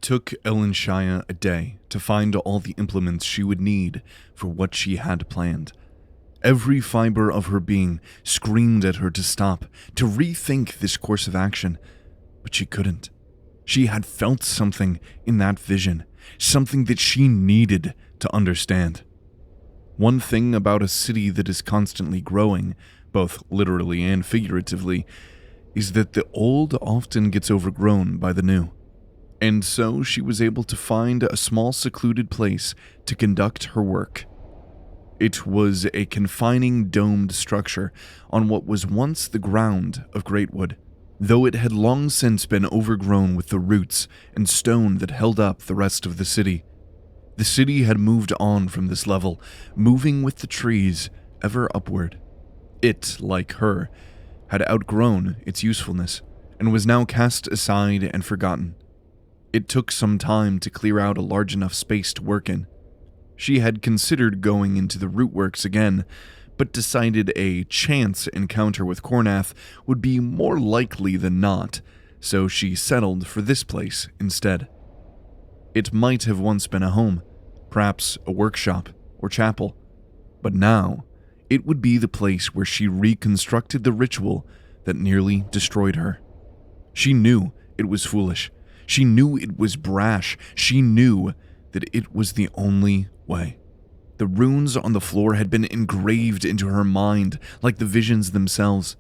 took Elenshia a day to find all the implements she would need for what she had planned. Every fiber of her being screamed at her to stop, to rethink this course of action, but she couldn't. She had felt something in that vision, something that she needed to understand. One thing about a city that is constantly growing, both literally and figuratively, is that the old often gets overgrown by the new. And so she was able to find a small secluded place to conduct her work. It was a confining domed structure on what was once the ground of Greatwood, though it had long since been overgrown with the roots and stone that held up the rest of the city. The city had moved on from this level, moving with the trees ever upward. It, like her, had outgrown its usefulness and was now cast aside and forgotten. It took some time to clear out a large enough space to work in. She had considered going into the rootworks again, but decided a chance encounter with Cornath would be more likely than not, so she settled for this place instead. It might have once been a home, perhaps a workshop or chapel, but now it would be the place where she reconstructed the ritual that nearly destroyed her. She knew it was foolish. She knew it was brash. She knew that it was the only way. The runes on the floor had been engraved into her mind like the visions themselves.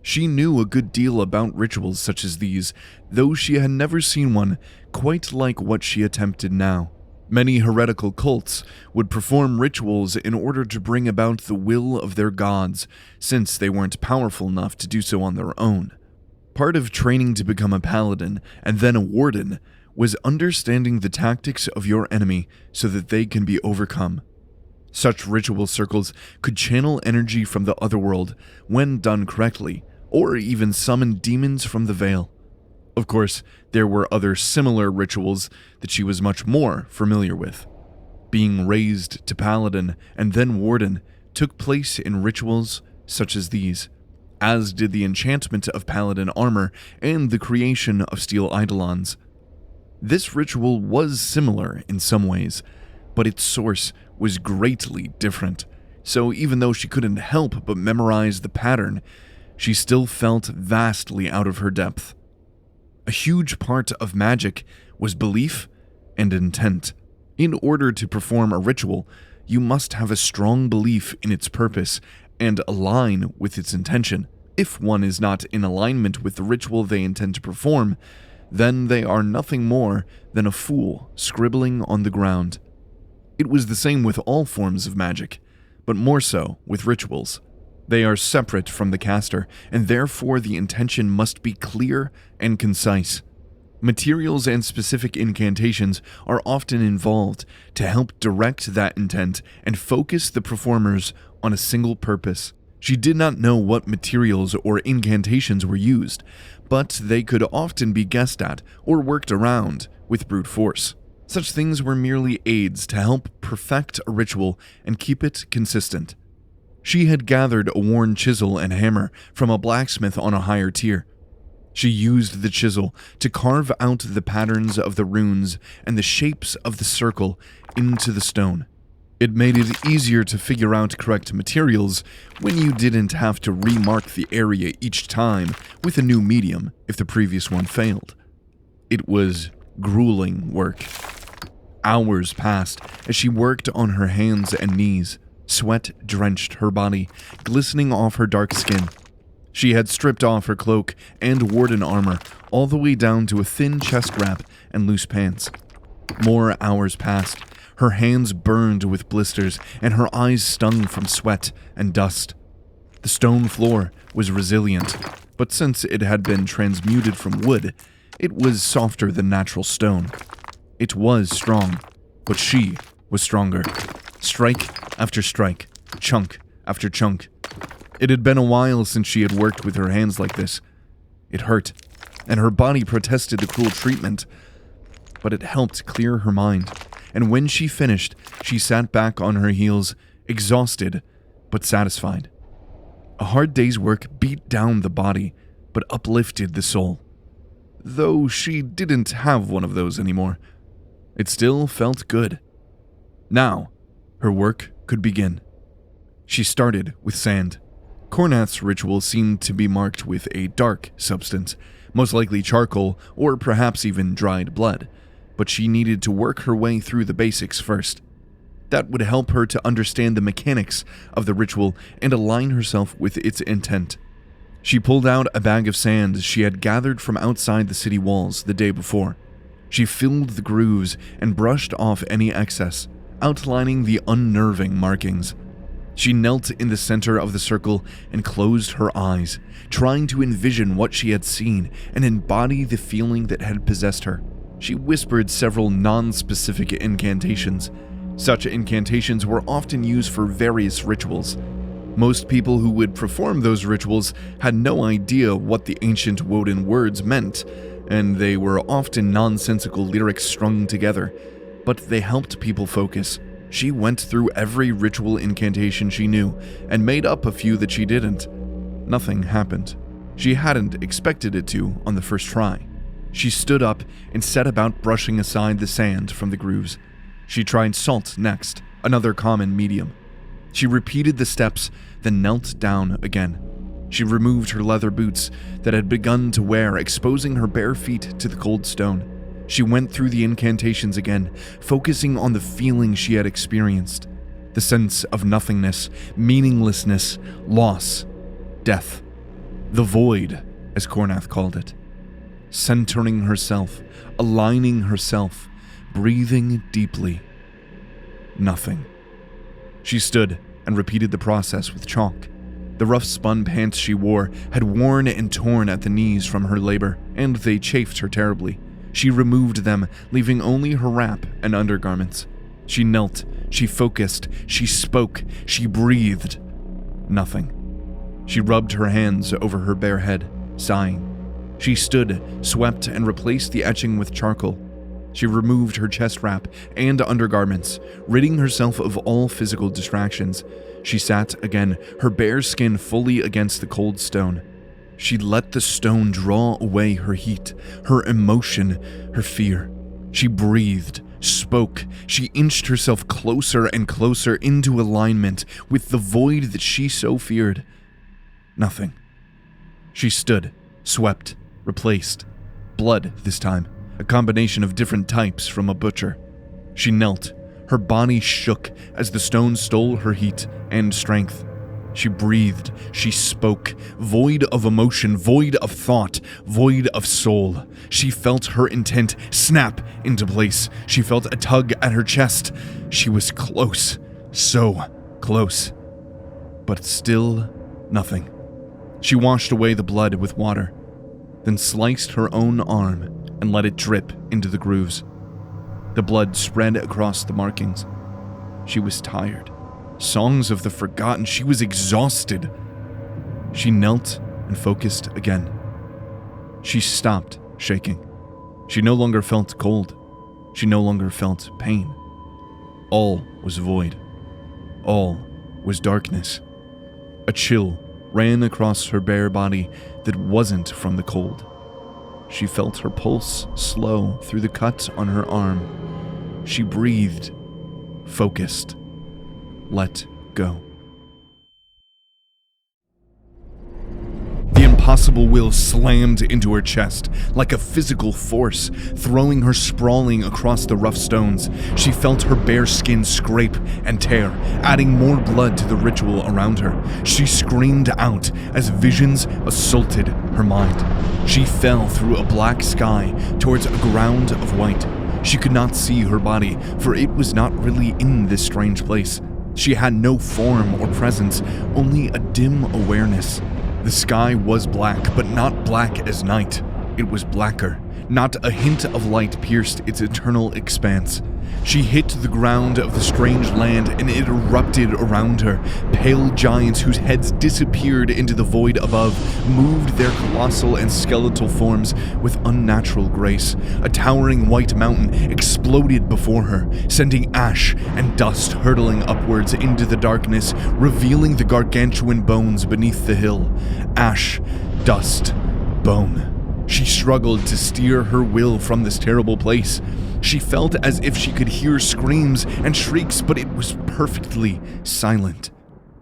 She knew a good deal about rituals such as these, though she had never seen one quite like what she attempted now. Many heretical cults would perform rituals in order to bring about the will of their gods, since they weren't powerful enough to do so on their own. Part of training to become a paladin, and then a warden, was understanding the tactics of your enemy so that they can be overcome. Such ritual circles could channel energy from the otherworld when done correctly, or even summon demons from the veil. Of course, there were other similar rituals that she was much more familiar with. Being raised to paladin and then warden took place in rituals such as these, as did the enchantment of paladin armor and the creation of steel eidolons. This ritual was similar in some ways, but its source was greatly different, so even though she couldn't help but memorize the pattern, she still felt vastly out of her depth. A huge part of magic was belief and intent. In order to perform a ritual, you must have a strong belief in its purpose and align with its intention. If one is not in alignment with the ritual they intend to perform, then they are nothing more than a fool scribbling on the ground. It was the same with all forms of magic, but more so with rituals. They are separate from the caster, and therefore the intention must be clear and concise. Materials and specific incantations are often involved to help direct that intent and focus the performers on a single purpose. She did not know what materials or incantations were used, but they could often be guessed at or worked around with brute force. Such things were merely aids to help perfect a ritual and keep it consistent. She had gathered a worn chisel and hammer from a blacksmith on a higher tier. She used the chisel to carve out the patterns of the runes and the shapes of the circle into the stone. It made it easier to figure out correct materials when you didn't have to remark the area each time with a new medium if the previous one failed. It was grueling work. Hours passed as she worked on her hands and knees. Sweat drenched her body, glistening off her dark skin. She had stripped off her cloak and warden armor all the way down to a thin chest wrap and loose pants. More hours passed. Her hands burned with blisters and her eyes stung from sweat and dust. The stone floor was resilient, but since it had been transmuted from wood, it was softer than natural stone. It was strong, but she was stronger. Strike after strike, chunk after chunk. It had been a while since she had worked with her hands like this. It hurt, and her body protested the cruel treatment, but it helped clear her mind, and when she finished, she sat back on her heels, exhausted but satisfied. A hard day's work beat down the body, but uplifted the soul. though she didn't have one of those anymore. It still felt good. Now, her work could begin. She started with sand. Cornath's ritual seemed to be marked with a dark substance, most likely charcoal or perhaps even dried blood, but she needed to work her way through the basics first. That would help her to understand the mechanics of the ritual and align herself with its intent. She pulled out a bag of sand she had gathered from outside the city walls the day before. She filled the grooves and brushed off any excess, outlining the unnerving markings. She knelt in the center of the circle and closed her eyes, trying to envision what she had seen and embody the feeling that had possessed her. She whispered several non-specific incantations. Such incantations were often used for various rituals. Most people who would perform those rituals had no idea what the ancient Woden words meant, and they were often nonsensical lyrics strung together, but they helped people focus. She went through every ritual incantation she knew, and made up a few that she didn't. Nothing happened. She hadn't expected it to on the first try. She stood up and set about brushing aside the sand from the grooves. She tried salt next, another common medium. She repeated the steps, then knelt down again. She removed her leather boots that had begun to wear, exposing her bare feet to the cold stone. She went through the incantations again, focusing on the feeling she had experienced. The sense of nothingness, meaninglessness, loss, death. The void, as Cornath called it. Centering herself, aligning herself, breathing deeply. Nothing. She stood and repeated the process with chalk. The rough-spun pants she wore had worn and torn at the knees from her labor, and they chafed her terribly. She removed them, leaving only her wrap and undergarments. She knelt, she focused, she spoke, she breathed. Nothing. She rubbed her hands over her bare head, sighing. She stood, swept, and replaced the etching with charcoal. She removed her chest wrap and undergarments, ridding herself of all physical distractions. She sat again, her bare skin fully against the cold stone. She let the stone draw away her heat, her emotion, her fear. She breathed, spoke. She inched herself closer and closer into alignment with the void that she so feared. Nothing. She stood, swept, replaced. Blood this time. A combination of different types from a butcher. She knelt. Her body shook as the stone stole her heat and strength. She breathed. She spoke. Void of emotion, void of thought, void of soul. She felt her intent snap into place. She felt a tug at her chest. She was close. So close. But still nothing. She washed away the blood with water, then sliced her own arm and let it drip into the grooves. The blood spread across the markings. She was tired. Songs of the forgotten. She was exhausted. She knelt and focused again. She stopped shaking. She no longer felt cold. She no longer felt pain. All was void. All was darkness. A chill ran across her bare body that wasn't from the cold. She felt her pulse slow through the cut on her arm. She breathed, focused, let go. The impossible will slammed into her chest like a physical force, throwing her sprawling across the rough stones. She felt her bare skin scrape and tear, adding more blood to the ritual around her. She screamed out as visions assaulted her mind. She fell through a black sky towards a ground of white. She could not see her body, for it was not really in this strange place. She had no form or presence, only a dim awareness. The sky was black, but not black as night. It was blacker. Not a hint of light pierced its eternal expanse. She hit the ground of the strange land and it erupted around her. Pale giants whose heads disappeared into the void above moved their colossal and skeletal forms with unnatural grace. A towering white mountain exploded before her, sending ash and dust hurtling upwards into the darkness, revealing the gargantuan bones beneath the hill. Ash, dust, bone. She struggled to steer her will from this terrible place. She felt as if she could hear screams and shrieks, but it was perfectly silent.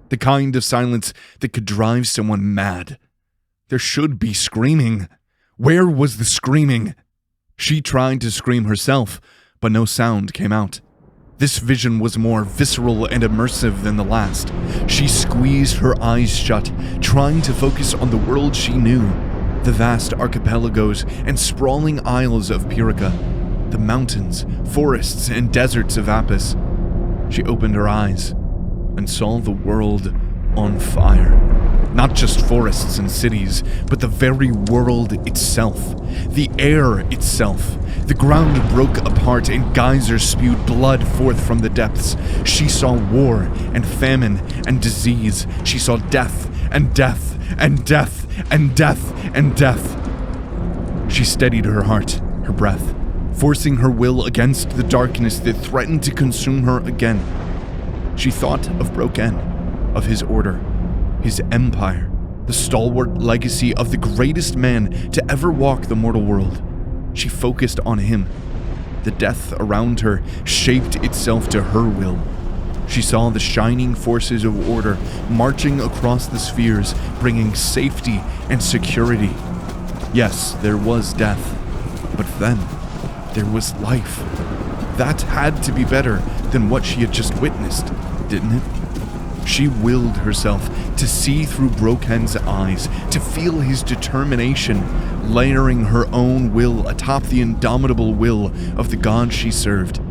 The kind of silence that could drive someone mad. There should be screaming. Where was the screaming? She tried to scream herself, but no sound came out. This vision was more visceral and immersive than the last. She squeezed her eyes shut, trying to focus on the world she knew. The vast archipelagos and sprawling isles of Pyrrhica. The mountains, forests, and deserts of Apis. She opened her eyes and saw the world on fire. Not just forests and cities, but the very world itself. The air itself. The ground broke apart and geysers spewed blood forth from the depths. She saw war and famine and disease. She saw death and death and death and death and death. She steadied her heart, her breath, forcing her will against the darkness that threatened to consume her again. She thought of Brokken, of his order, his empire, the stalwart legacy of the greatest man to ever walk the mortal world. She focused on him. The death around her shaped itself to her will. She saw the shining forces of order marching across the spheres, bringing safety and security. Yes, there was death, but then there was life. That had to be better than what she had just witnessed, didn't it? She willed herself to see through Brokken's eyes, to feel his determination, layering her own will atop the indomitable will of the god she served.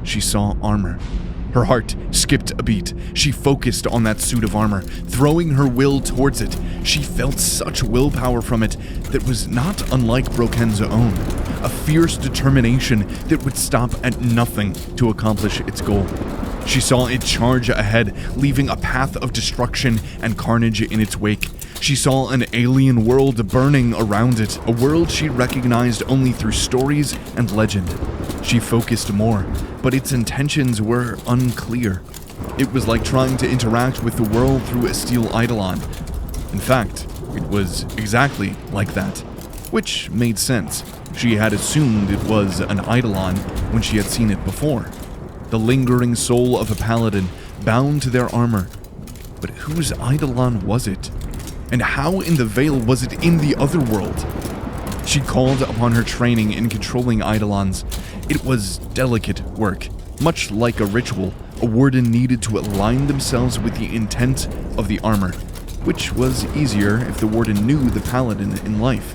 She saw armor. Her heart skipped a beat. She focused on that suit of armor, throwing her will towards it. She felt such willpower from it that was not unlike Brokken's own, a fierce determination that would stop at nothing to accomplish its goal. She saw it charge ahead, leaving a path of destruction and carnage in its wake. She saw an alien world burning around it, a world she recognized only through stories and legend. She focused more, but its intentions were unclear. It was like trying to interact with the world through a steel eidolon. In fact, it was exactly like that, which made sense. She had assumed it was an eidolon when she had seen it before. The lingering soul of a paladin, bound to their armor. But whose eidolon was it? And how in the Vale was it in the other world? She called upon her training in controlling eidolons. It was delicate work. Much like a ritual, a warden needed to align themselves with the intent of the armor, which was easier if the warden knew the paladin in life.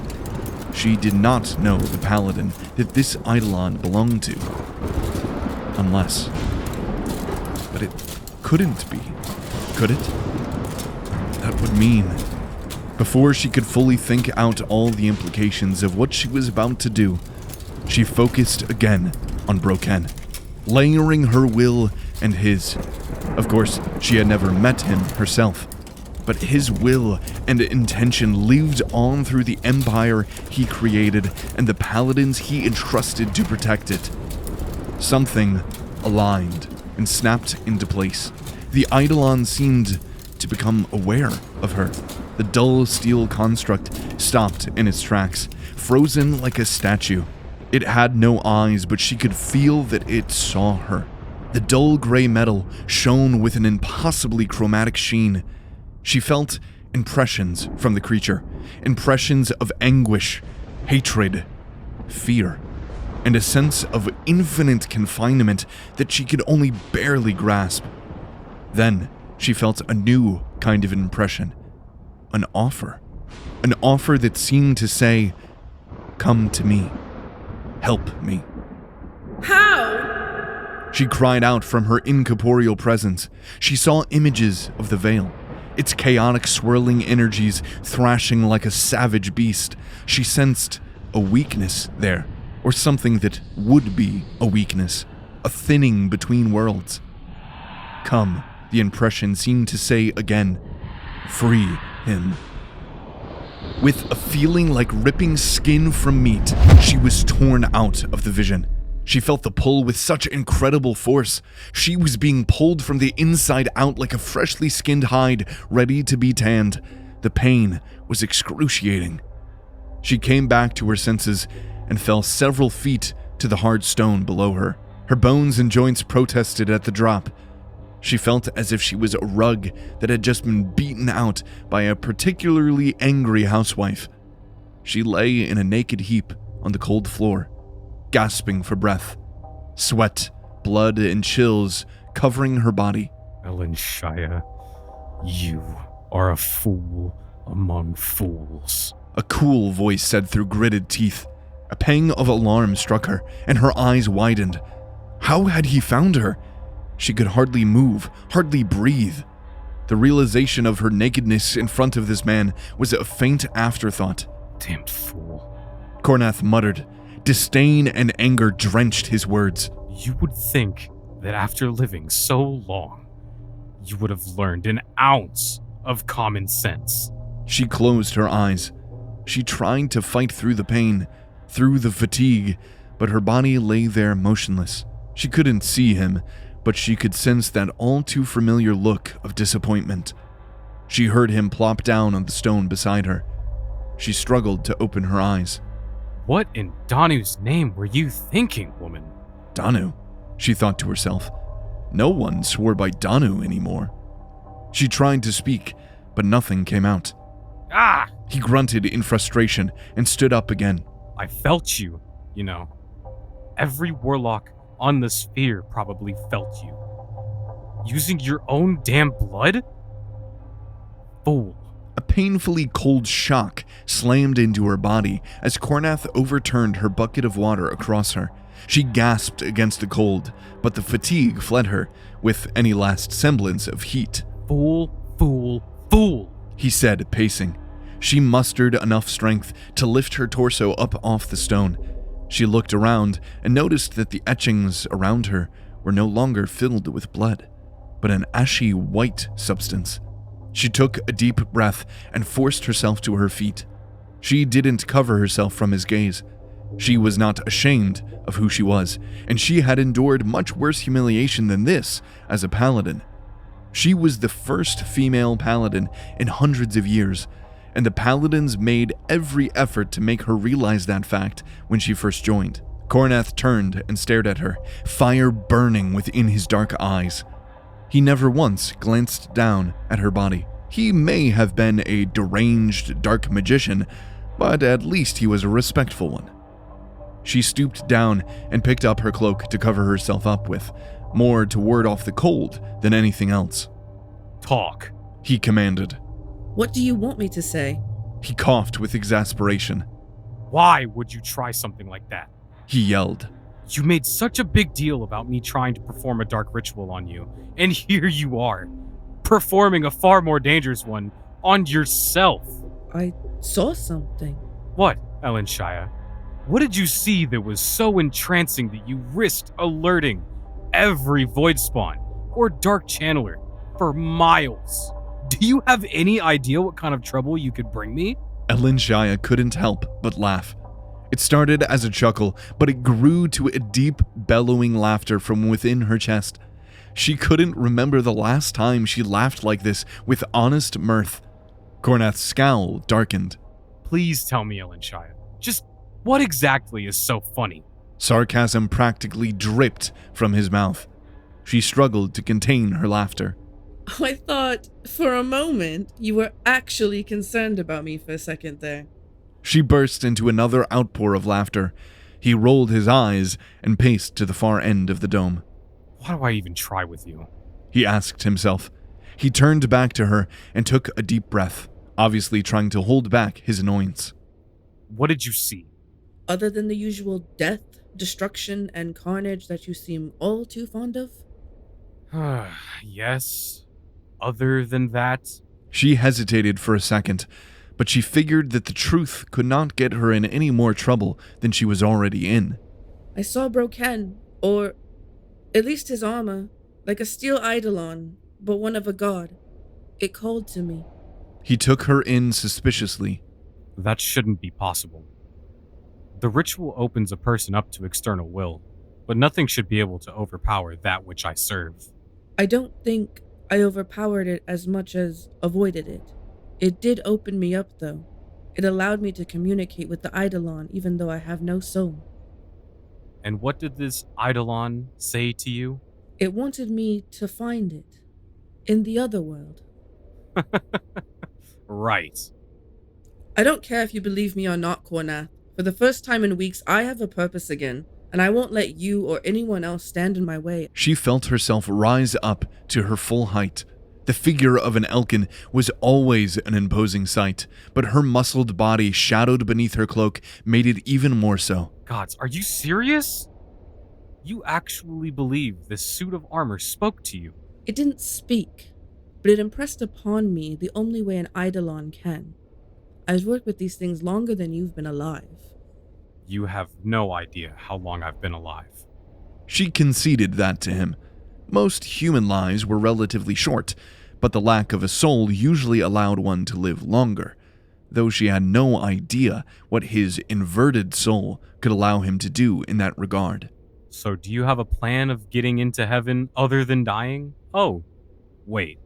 She did not know the paladin that this eidolon belonged to. Unless. But it couldn't be, could it? That would mean. Before she could fully think out all the implications of what she was about to do, she focused again on Brokken, layering her will and his. Of course, she had never met him herself, but his will and intention lived on through the empire he created and the paladins he entrusted to protect it. Something aligned and snapped into place. The eidolon seemed to become aware of her. The dull steel construct stopped in its tracks, frozen like a statue. It had no eyes, but she could feel that it saw her. The dull gray metal shone with an impossibly chromatic sheen. She felt impressions from the creature, impressions of anguish, hatred, fear, and a sense of infinite confinement that she could only barely grasp. Then she felt a new kind of impression. An offer that seemed to say, "Come to me. Help me." How? She cried out from her incorporeal presence. She saw images of the Vale, its chaotic swirling energies thrashing like a savage beast. She sensed a weakness there, or something that would be a weakness, a thinning between worlds. "Come," the impression seemed to say again. "Free him." With a feeling like ripping skin from meat, she was torn out of the vision. She felt the pull with such incredible force. She was being pulled from the inside out like a freshly skinned hide, ready to be tanned. The pain was excruciating. She came back to her senses and fell several feet to the hard stone below her. Her bones and joints protested at the drop. She felt as if she was a rug that had just been beaten out by a particularly angry housewife. She lay in a naked heap on the cold floor, gasping for breath, sweat, blood, and chills covering her body. Elenshia, you are a fool among fools. A cool voice said through gritted teeth. A pang of alarm struck her, and her eyes widened. How had he found her? She could hardly move, hardly breathe. The realization of her nakedness in front of this man was a faint afterthought. Damned fool. Cornath muttered. Disdain and anger drenched his words. You would think that after living so long, you would have learned an ounce of common sense. She closed her eyes. She tried to fight through the pain, through the fatigue, but her body lay there motionless. She couldn't see him, but she could sense that all too familiar look of disappointment. She heard him plop down on the stone beside her. She struggled to open her eyes. What in Danu's name were you thinking, woman? Danu, she thought to herself. No one swore by Danu anymore. She tried to speak, but nothing came out. Ah! He grunted in frustration and stood up again. I felt you, you know. Every warlock on the sphere probably felt you. Using your own damn blood? Fool. A painfully cold shock slammed into her body as Cornath overturned her bucket of water across her. She gasped against the cold, but the fatigue fled her, with any last semblance of heat. Fool, fool, fool, he said, pacing. She mustered enough strength to lift her torso up off the stone. She looked around and noticed that the etchings around her were no longer filled with blood, but an ashy white substance. She took a deep breath and forced herself to her feet. She didn't cover herself from his gaze. She was not ashamed of who she was, and she had endured much worse humiliation than this as a paladin. She was the first female paladin in hundreds of years, and the paladins made every effort to make her realize that fact when she first joined. Cornath turned and stared at her, fire burning within his dark eyes. He never once glanced down at her body. He may have been a deranged dark magician, but at least he was a respectful one. She stooped down and picked up her cloak to cover herself up with, more to ward off the cold than anything else. Talk, he commanded. What do you want me to say? He coughed with exasperation. Why would you try something like that? He yelled. You made such a big deal about me trying to perform a dark ritual on you, and here you are, performing a far more dangerous one on yourself. I saw something. What, Elenshia? What did you see that was so entrancing that you risked alerting every void spawn or dark channeler for miles? Do you have any idea what kind of trouble you could bring me? Elenshia couldn't help but laugh. It started as a chuckle, but it grew to a deep, bellowing laughter from within her chest. She couldn't remember the last time she laughed like this with honest mirth. Cornath's scowl darkened. Please tell me, Elenshia. Just what exactly is so funny? Sarcasm practically dripped from his mouth. She struggled to contain her laughter. I thought, for a moment, you were actually concerned about me for a second there. She burst into another outpour of laughter. He rolled his eyes and paced to the far end of the dome. Why do I even try with you? He asked himself. He turned back to her and took a deep breath, obviously trying to hold back his annoyance. What did you see? Other than the usual death, destruction, and carnage that you seem all too fond of? Yes. Other than that? She hesitated for a second, but she figured that the truth could not get her in any more trouble than she was already in. I saw Brokken, or at least his armor, like a steel eidolon, but one of a god. It called to me. He took her in suspiciously. That shouldn't be possible. The ritual opens a person up to external will, but nothing should be able to overpower that which I serve. I don't think I overpowered it as much as avoided it. It did open me up, though. It allowed me to communicate with the Eidolon even though I have no soul. And what did this Eidolon say to you? It wanted me to find it in the other world. Right. I don't care if you believe me or not, Cornath. For the first time in weeks, I have a purpose again, and I won't let you or anyone else stand in my way. She felt herself rise up to her full height. The figure of an Elken was always an imposing sight, but her muscled body shadowed beneath her cloak made it even more so. Gods, are you serious? You actually believe this suit of armor spoke to you? It didn't speak, but it impressed upon me the only way an Eidolon can. I've worked with these things longer than you've been alive. You have no idea how long I've been alive. She conceded that to him. Most human lives were relatively short, but the lack of a soul usually allowed one to live longer, though she had no idea what his inverted soul could allow him to do in that regard. So do you have a plan of getting into heaven other than dying? Oh, wait.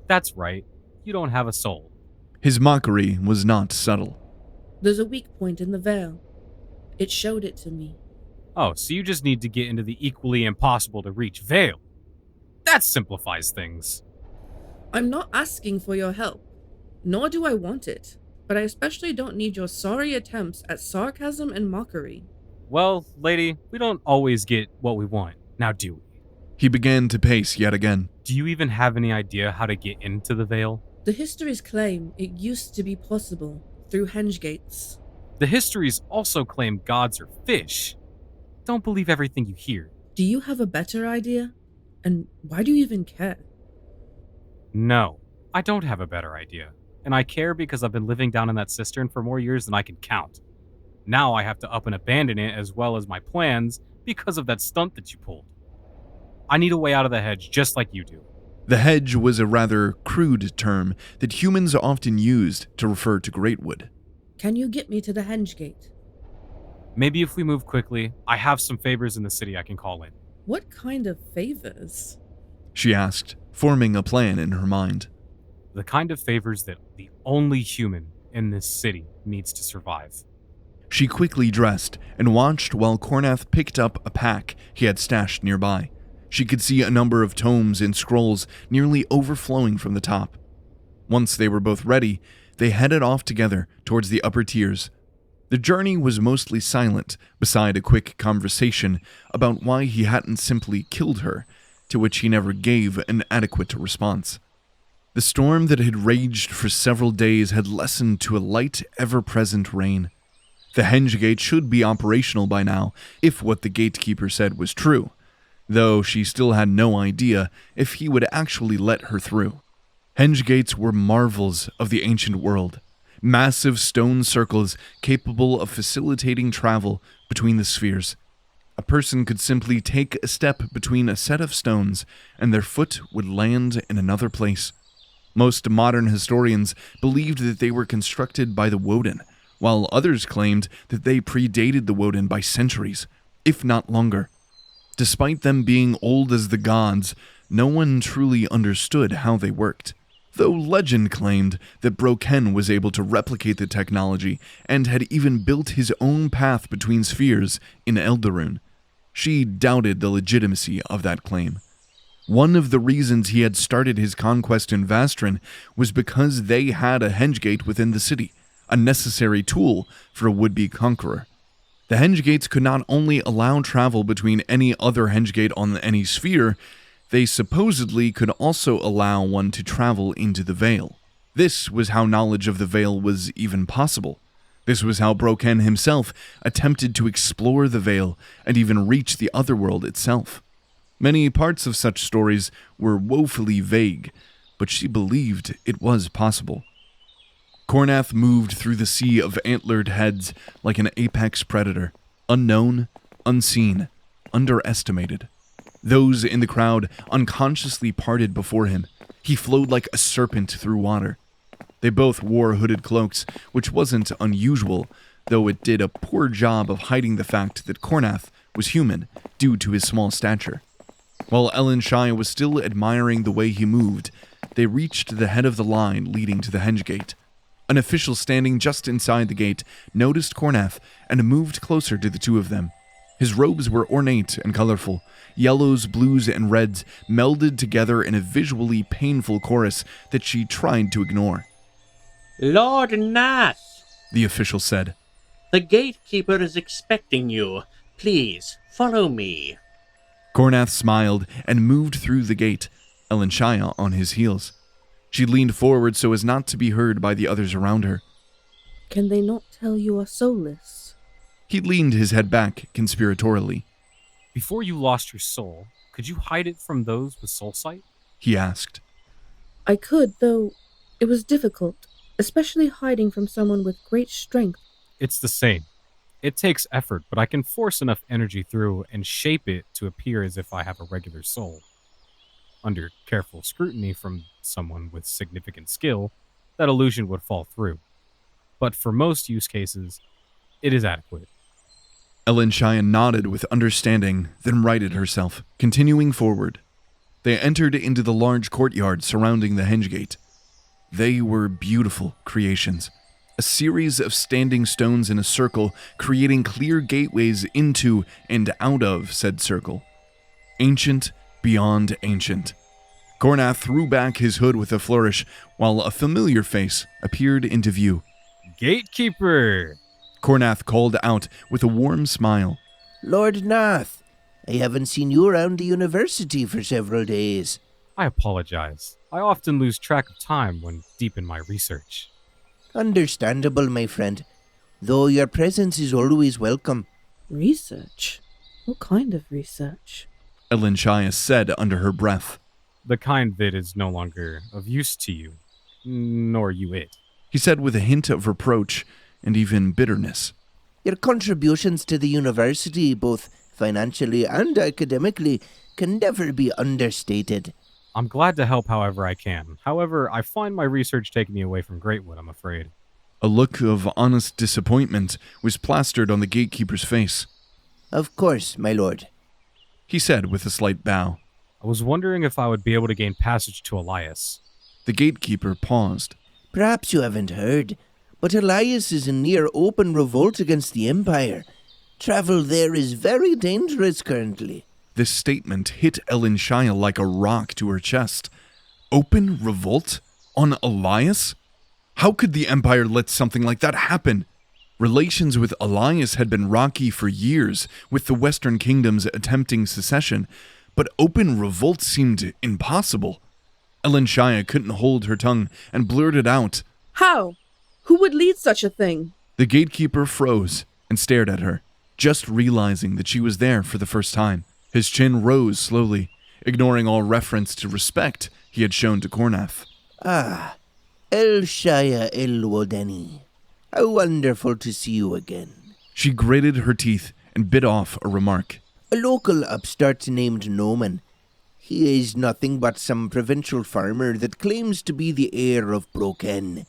That's right. You don't have a soul. His mockery was not subtle. There's a weak point in the veil. It showed it to me. Oh, so you just need to get into the equally impossible to reach veil. That simplifies things. I'm not asking for your help, nor do I want it, but I especially don't need your sorry attempts at sarcasm and mockery. Well, lady, we don't always get what we want. Now do we? He began to pace yet again. Do you even have any idea how to get into the veil? The histories claim it used to be possible through Hengegates. The histories also claim gods are fish. Don't believe everything you hear. Do you have a better idea? And why do you even care? No, I don't have a better idea. And I care because I've been living down in that cistern for more years than I can count. Now I have to up and abandon it as well as my plans because of that stunt that you pulled. I need a way out of the hedge just like you do. The hedge was a rather crude term that humans often used to refer to Greatwood. Can you get me to the Hengegate? Maybe if we move quickly, I have some favors in the city I can call in. What kind of favors? She asked, forming a plan in her mind. The kind of favors that the only human in this city needs to survive. She quickly dressed and watched while Cornath picked up a pack he had stashed nearby. She could see a number of tomes and scrolls nearly overflowing from the top. Once they were both ready, they headed off together towards the upper tiers. The journey was mostly silent, beside a quick conversation about why he hadn't simply killed her, to which he never gave an adequate response. The storm that had raged for several days had lessened to a light, ever-present rain. The Hengegate should be operational by now, if what the gatekeeper said was true, though she still had no idea if he would actually let her through. Hengegates were marvels of the ancient world, massive stone circles capable of facilitating travel between the spheres. A person could simply take a step between a set of stones, and their foot would land in another place. Most modern historians believed that they were constructed by the Woden, while others claimed that they predated the Woden by centuries, if not longer. Despite them being old as the gods, no one truly understood how they worked. Though legend claimed that Brokken was able to replicate the technology and had even built his own path between spheres in Eldaruun, she doubted the legitimacy of that claim. One of the reasons he had started his conquest in Vastrin was because they had a Hengegate within the city, a necessary tool for a would-be conqueror. The Hengegates could not only allow travel between any other Hengegate on any sphere, they supposedly could also allow one to travel into the Veil. This was how knowledge of the Veil was even possible. This was how Brokken himself attempted to explore the Veil and even reach the Otherworld itself. Many parts of such stories were woefully vague, but she believed it was possible. Cornath moved through the sea of antlered heads like an apex predator, unknown, unseen, underestimated. Those in the crowd unconsciously parted before him. He flowed like a serpent through water. They both wore hooded cloaks, which wasn't unusual, though it did a poor job of hiding the fact that Cornath was human due to his small stature. While Elenshia was still admiring the way he moved, they reached the head of the line leading to the Hengegate. An official standing just inside the gate noticed Cornath and moved closer to the two of them. His robes were ornate and colorful. Yellows, blues, and reds melded together in a visually painful chorus that she tried to ignore. Lord Nath, The official said. The gatekeeper is expecting you. Please, follow me. Cornath smiled and moved through the gate, Elenshia on his heels. She leaned forward so as not to be heard by the others around her. Can they not tell you are soulless? He leaned his head back conspiratorially. Before you lost your soul, could you hide it from those with soul sight? He asked. I could, though it was difficult, especially hiding from someone with great strength. It's the same. It takes effort, but I can force enough energy through and shape it to appear as if I have a regular soul. Under careful scrutiny from someone with significant skill, that illusion would fall through. But for most use cases, it is adequate. Elenshia nodded with understanding, then righted herself, continuing forward. They entered into the large courtyard surrounding the Hengegate. They were beautiful creations. A series of standing stones in a circle, creating clear gateways into and out of said circle. Ancient beyond ancient. Cornath threw back his hood with a flourish, while a familiar face appeared into view. Gatekeeper! Cornath called out with a warm smile. Lord Nath, I haven't seen you around the university for several days. I apologize. I often lose track of time when deep in my research. Understandable, my friend, though your presence is always welcome. Research? What kind of research? Elenshia said under her breath. The kind that is no longer of use to you, nor you it. He said with a hint of reproach and even bitterness. Your contributions to the university, both financially and academically, can never be understated. I'm glad to help however I can. However, I find my research taking me away from Greatwood, I'm afraid. A look of honest disappointment was plastered on the gatekeeper's face. Of course, my lord, He said with a slight bow. I was wondering if I would be able to gain passage to Elias. The gatekeeper paused. perhaps you haven't heard, but Elias is in near open revolt against the Empire. Travel there is very dangerous currently. This statement hit Elenshia like a rock to her chest. Open revolt? On Elias? How could the Empire let something like that happen? Relations with Elias had been rocky for years, with the Western Kingdoms attempting secession, but open revolt seemed impossible. Elenshia couldn't hold her tongue and blurted out, How? Who would lead such a thing? The gatekeeper froze and stared at her, just realizing that she was there for the first time. His chin rose slowly, ignoring all reference to respect he had shown to Cornath. Ah, Elshia Elwodeni. How wonderful to see you again. She gritted her teeth and bit off a remark. A local upstart named Noman. He is nothing but some provincial farmer that claims to be the heir of Brokken.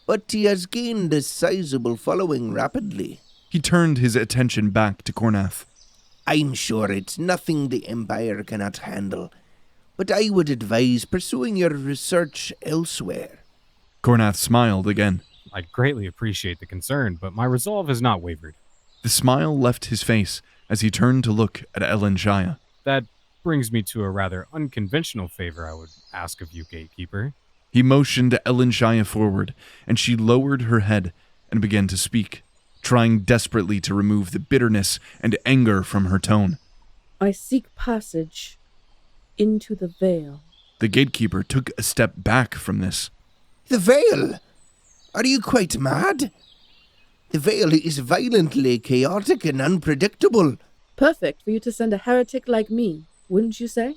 But he has gained a sizable following rapidly. He turned his attention back to Cornath. I'm sure it's nothing the Empire cannot handle, but I would advise pursuing your research elsewhere. Cornath smiled again. I greatly appreciate the concern, but my resolve has not wavered. The smile left his face as he turned to look at Elenshia. That brings me to a rather unconventional favor I would ask of you, Gatekeeper. He motioned Elenshia forward, and she lowered her head and began to speak, trying desperately to remove the bitterness and anger from her tone. I seek passage into the veil. The gatekeeper took a step back from this. The Veil? Are you quite mad? The Veil is violently chaotic and unpredictable. Perfect for you to send a heretic like me, wouldn't you say?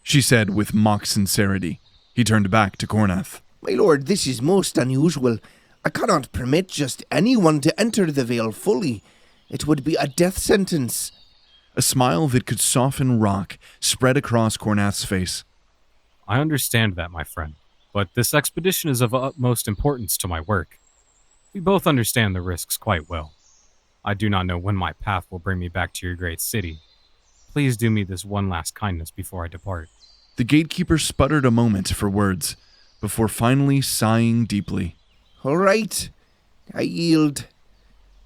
She said with mock sincerity. He turned back to Cornath. My lord, this is most unusual. I cannot permit just anyone to enter the Veil fully. It would be a death sentence. A smile that could soften rock spread across Cornath's face. I understand that, my friend, but this expedition is of utmost importance to my work. We both understand the risks quite well. I do not know when my path will bring me back to your great city. Please do me this one last kindness before I depart. The gatekeeper sputtered a moment for words, before finally sighing deeply. All right, I yield.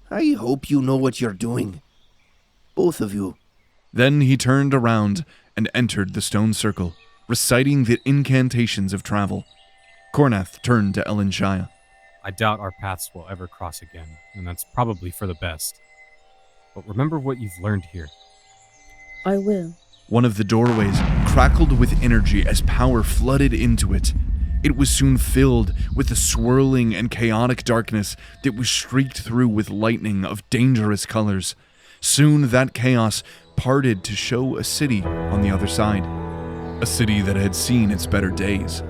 I hope you know what you're doing. Both of you. Then he turned around and entered the stone circle, reciting the incantations of travel. Cornath turned to Elenshia. I doubt our paths will ever cross again, and that's probably for the best. But remember what you've learned here. I will. One of the doorways crackled with energy as power flooded into it. It was soon filled with a swirling and chaotic darkness that was streaked through with lightning of dangerous colors. Soon that chaos parted to show a city on the other side. A city that had seen its better days.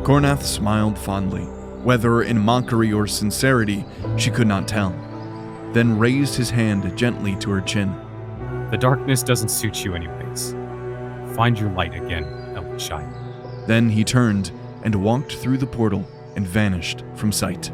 Cornath smiled fondly. Whether in mockery or sincerity, she could not tell. Then raised his hand gently to her chin. The darkness doesn't suit you anyways. Find your light again, Elenshia. Then he turned and walked through the portal and vanished from sight.